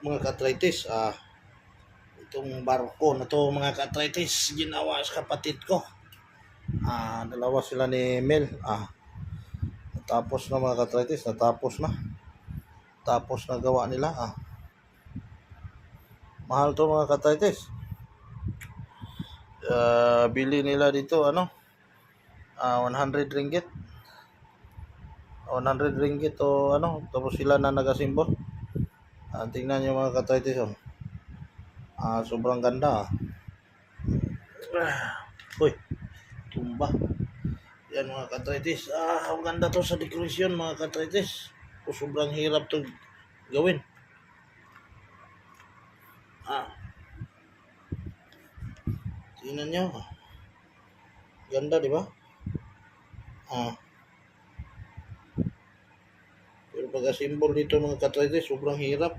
mga ka-arthritis, itong barko na to mga ka-arthritis, ginawa sa kapatid ko. Dalawa sila ni Mel. Natapos na mga ka-arthritis, natapos na. Tapos na gawa nila. Mahal to mga ka-arthritis. Bili nila dito 100 ringgit. 100 ringgit o tapos sila na nagasimbol. Tingnan nyo mga ka-arthritis. Sobrang ganda. Uy, tumba. Yan mga ka-arthritis. Ang ganda to sa decoration mga ka-arthritis. Sobrang hirap to gawin. Tingnan nyo. Ganda, di ba? Pero pag-assemble dito mga ka-arthritis, sobrang hirap.